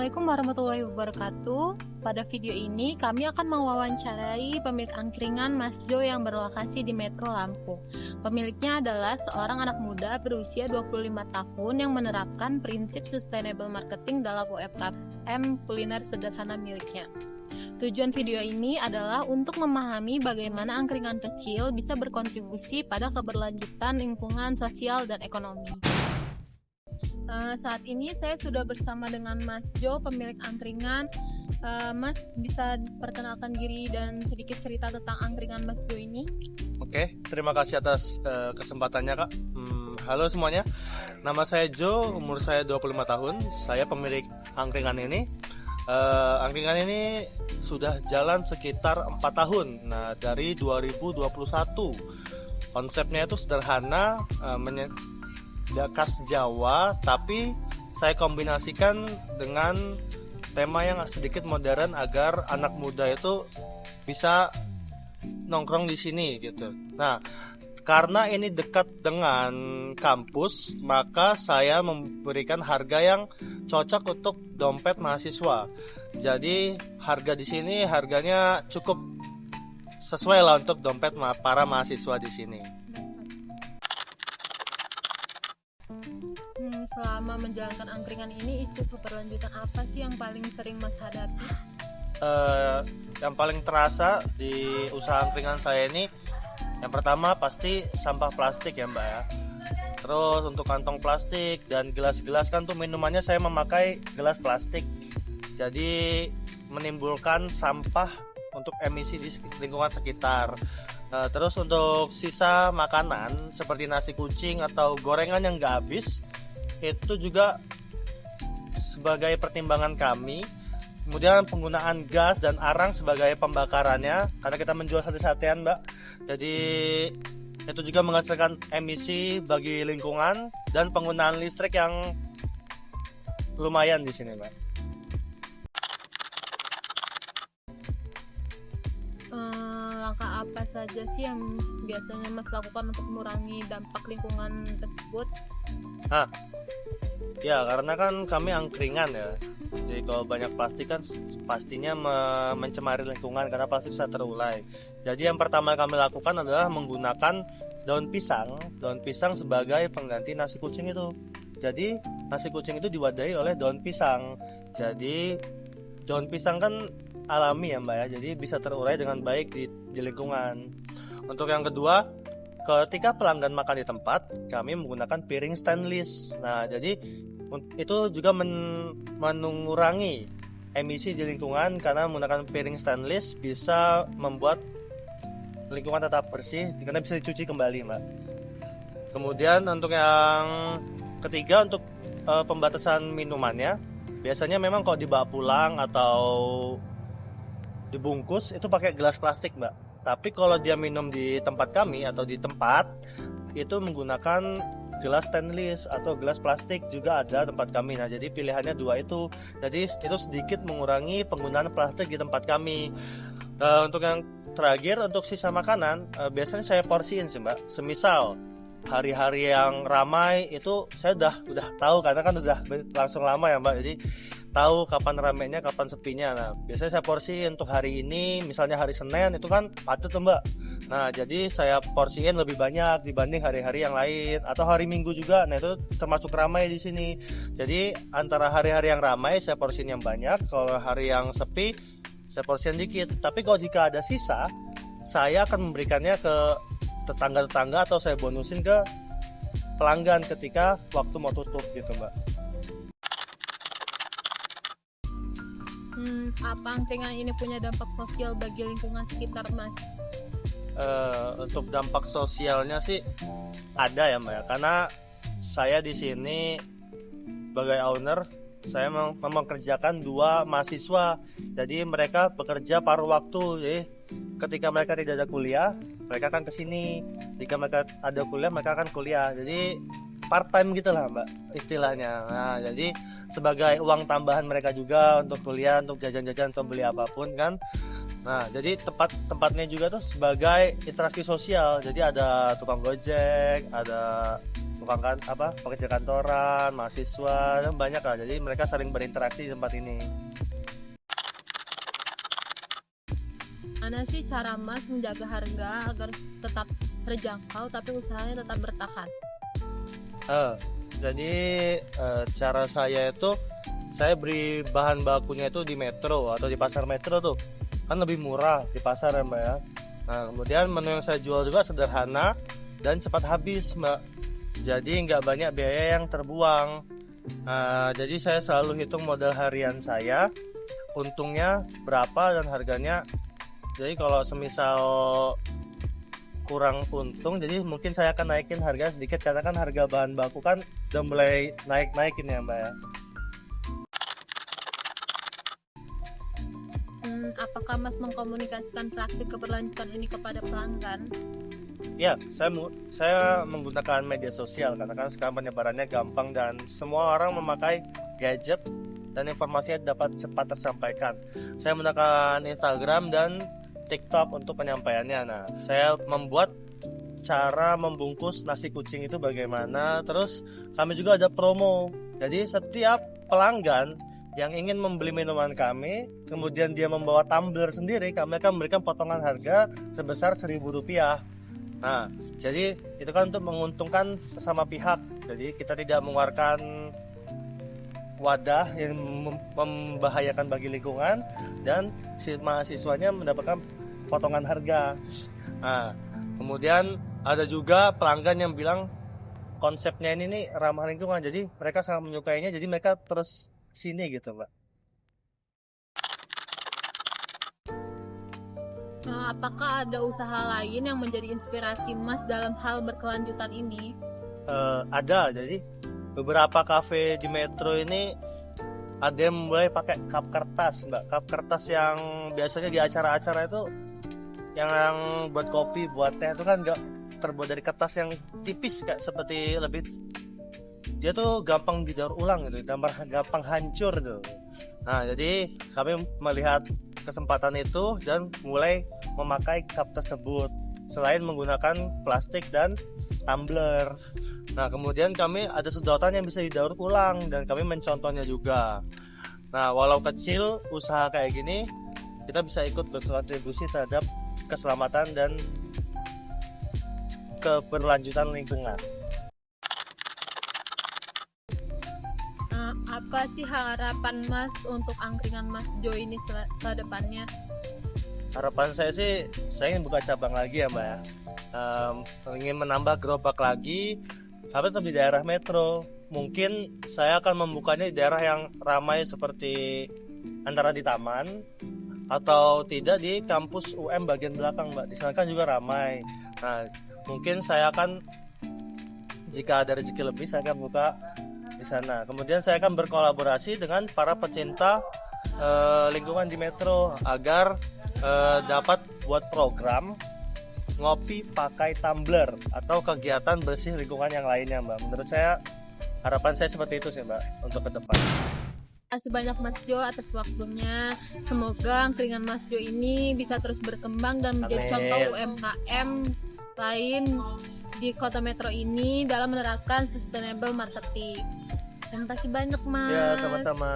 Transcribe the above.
Assalamualaikum warahmatullahi wabarakatuh. Pada video ini kami akan mewawancarai pemilik angkringan Mas Jo yang berlokasi di Metro Lampung. Pemiliknya adalah seorang anak muda berusia 25 tahun yang menerapkan prinsip sustainable marketing dalam UMKM kuliner sederhana miliknya. Tujuan video ini adalah untuk memahami bagaimana angkringan kecil bisa berkontribusi pada keberlanjutan lingkungan sosial dan ekonomi. Saat ini saya sudah bersama dengan Mas Jo, pemilik angkringan. Mas bisa perkenalkan diri dan sedikit cerita tentang angkringan Mas Jo ini? Oke, terima kasih atas kesempatannya, Kak. Halo semuanya, nama saya Jo, umur saya 25 tahun. Saya pemilik angkringan ini. Angkringan ini sudah jalan sekitar 4 tahun. Nah, dari 2021. Konsepnya itu sederhana, khas Jawa, tapi saya kombinasikan dengan tema yang sedikit modern agar anak muda itu bisa nongkrong di sini gitu. Nah, karena ini dekat dengan kampus, maka saya memberikan harga yang cocok untuk dompet mahasiswa. Jadi harga di sini harganya cukup sesuai lah untuk dompet para mahasiswa di sini. Selama menjalankan angkringan ini, isu keberlanjutan apa sih yang paling sering Mas hadapi? Yang paling terasa di usaha angkringan saya ini, yang pertama pasti sampah plastik ya Mbak ya. Terus untuk kantong plastik dan gelas-gelas, kan tuh minumannya saya memakai gelas plastik, jadi menimbulkan sampah untuk emisi di lingkungan sekitar. Terus untuk sisa makanan seperti nasi kucing atau gorengan yang nggak habis, itu juga sebagai pertimbangan kami. Kemudian penggunaan gas dan arang sebagai pembakarannya, karena kita menjual sate-satean Mbak, jadi itu juga menghasilkan emisi bagi lingkungan, dan penggunaan listrik yang lumayan di sini Mbak. Langkah apa saja sih yang biasanya Mas lakukan untuk mengurangi dampak lingkungan tersebut? Ya, karena kan kami angkringan ya, jadi kalau banyak plastik kan pastinya mencemari lingkungan karena plastik bisa terurai. Jadi yang pertama kami lakukan adalah menggunakan daun pisang sebagai pengganti nasi kucing itu. Jadi nasi kucing itu diwadahi oleh daun pisang. Jadi daun pisang kan alami ya Mbak ya, jadi bisa terurai dengan baik di lingkungan. Untuk yang kedua, ketika pelanggan makan di tempat, kami menggunakan piring stainless. Nah, jadi itu juga mengurangi emisi di lingkungan, karena menggunakan piring stainless bisa membuat lingkungan tetap bersih karena bisa dicuci kembali Mbak. Kemudian untuk yang ketiga, untuk pembatasan minumannya, biasanya memang kalau dibawa pulang atau dibungkus itu pakai gelas plastik Mbak. Tapi kalau dia minum di tempat kami atau di tempat, itu menggunakan gelas stainless atau gelas plastik juga ada tempat kami. Nah, jadi pilihannya dua itu. Jadi itu sedikit mengurangi penggunaan plastik di tempat kami. Untuk yang terakhir, untuk sisa makanan, biasanya saya porsiin sih Mbak. Semisal hari-hari yang ramai itu saya udah tahu, karena kan udah langsung lama ya Mbak, jadi tahu kapan ramainya kapan sepinya. Nah, biasanya saya porsiin untuk hari ini, misalnya hari Senin itu kan padat tuh Mbak. Nah, jadi saya porsiin lebih banyak dibanding hari-hari yang lain, atau hari Minggu juga. Nah, itu termasuk ramai di sini. Jadi antara hari-hari yang ramai saya porsiin yang banyak, kalau hari yang sepi saya porsiin dikit. Tapi kalau jika ada sisa, saya akan memberikannya ke tetangga-tetangga atau saya bonusin ke pelanggan ketika waktu mau tutup gitu Mbak. Apa angkringan ini punya dampak sosial bagi lingkungan sekitar Mas? Untuk dampak sosialnya sih ada ya Mbak ya, karena saya di sini sebagai owner, saya mempekerjakan 2 mahasiswa. Jadi mereka bekerja paruh waktu. Jadi ketika mereka tidak ada kuliah, mereka akan kesini. Jika mereka ada kuliah, mereka akan kuliah. Jadi part time gitu lah Mbak istilahnya. Nah, jadi sebagai uang tambahan mereka juga untuk kuliah, untuk jajan-jajan atau beli apapun kan. Nah, jadi tempatnya juga tuh sebagai interaksi sosial. Jadi ada tukang gojek, ada tukang pekerja kantoran, mahasiswa, dan banyak lah. Jadi mereka sering berinteraksi di tempat ini. Mana sih cara Mas menjaga harga agar tetap terjangkau tapi usahanya tetap bertahan? Jadi cara saya itu saya beri bahan bakunya itu di Metro atau di pasar Metro tuh kan lebih murah di pasar ya Mbak ya. Nah kemudian menu yang saya jual juga sederhana dan cepat habis Mbak. Jadi nggak banyak biaya yang terbuang. Jadi saya selalu hitung modal harian saya, untungnya berapa dan harganya. Jadi kalau semisal kurang untung, jadi mungkin saya akan naikin harga sedikit karena kan harga bahan baku kan udah mulai naikin ya Mbak ya. Apakah Mas mengkomunikasikan praktik keberlanjutan ini kepada pelanggan? Ya, saya menggunakan media sosial karena kan sekarang penyebarannya gampang dan semua orang memakai gadget dan informasinya dapat cepat tersampaikan. Saya menggunakan Instagram dan TikTok untuk penyampaiannya. Nah, saya membuat cara membungkus nasi kucing itu bagaimana. Terus kami juga ada promo. Jadi setiap pelanggan yang ingin membeli minuman kami, kemudian dia membawa tumbler sendiri, kami akan memberikan potongan harga sebesar Rp1.000. Nah, jadi itu kan untuk menguntungkan sesama pihak. Jadi kita tidak mengeluarkan wadah yang membahayakan bagi lingkungan dan si mahasiswanya mendapatkan potongan harga. Nah, kemudian ada juga pelanggan yang bilang konsepnya ini nih ramah lingkungan, jadi mereka sangat menyukainya, jadi mereka terus sini gitu Mbak. Apakah ada usaha lain yang menjadi inspirasi Mas dalam hal berkelanjutan ini? Ada, jadi beberapa kafe di Metro ini ada yang mulai pakai cup kertas Mbak. Cup kertas yang biasanya di acara-acara itu yang buat kopi, buat teh itu kan nggak terbuat dari kertas yang tipis kayak seperti lebih, dia tuh gampang didaur ulang gitu, gampang hancur tuh. Nah jadi kami melihat kesempatan itu dan mulai memakai cup tersebut selain menggunakan plastik dan tumbler. Nah kemudian kami ada sedotan yang bisa didaur ulang dan kami mencontohnya juga. Nah walau kecil usaha kayak gini, kita bisa ikut berkontribusi terhadap keselamatan dan keberlanjutan lingkungan. Apa sih harapan Mas untuk angkringan Mas Jo ini ke depannya? Harapan saya sih, saya ingin buka cabang lagi ya Mbak ya. Ingin menambah gerobak lagi, tapi di daerah Metro. Mungkin saya akan membukanya di daerah yang ramai seperti antara di taman atau tidak di kampus UM bagian belakang Mbak. Di sana kan juga ramai. Nah, mungkin saya akan, jika ada rezeki lebih, saya akan buka di sana. Kemudian saya akan berkolaborasi dengan para pecinta lingkungan di Metro agar dapat buat program ngopi pakai tumbler atau kegiatan bersih lingkungan yang lainnya Mbak. Menurut saya harapan saya seperti itu sih Mbak untuk ke depan. Terima kasih banyak Mas Jo atas waktunya. Semoga angkringan Mas Jo ini bisa terus berkembang dan menjadi contoh UMKM lain di kota Metro ini dalam menerapkan sustainable marketing. Terima kasih banyak Mas. Ya, sama-sama.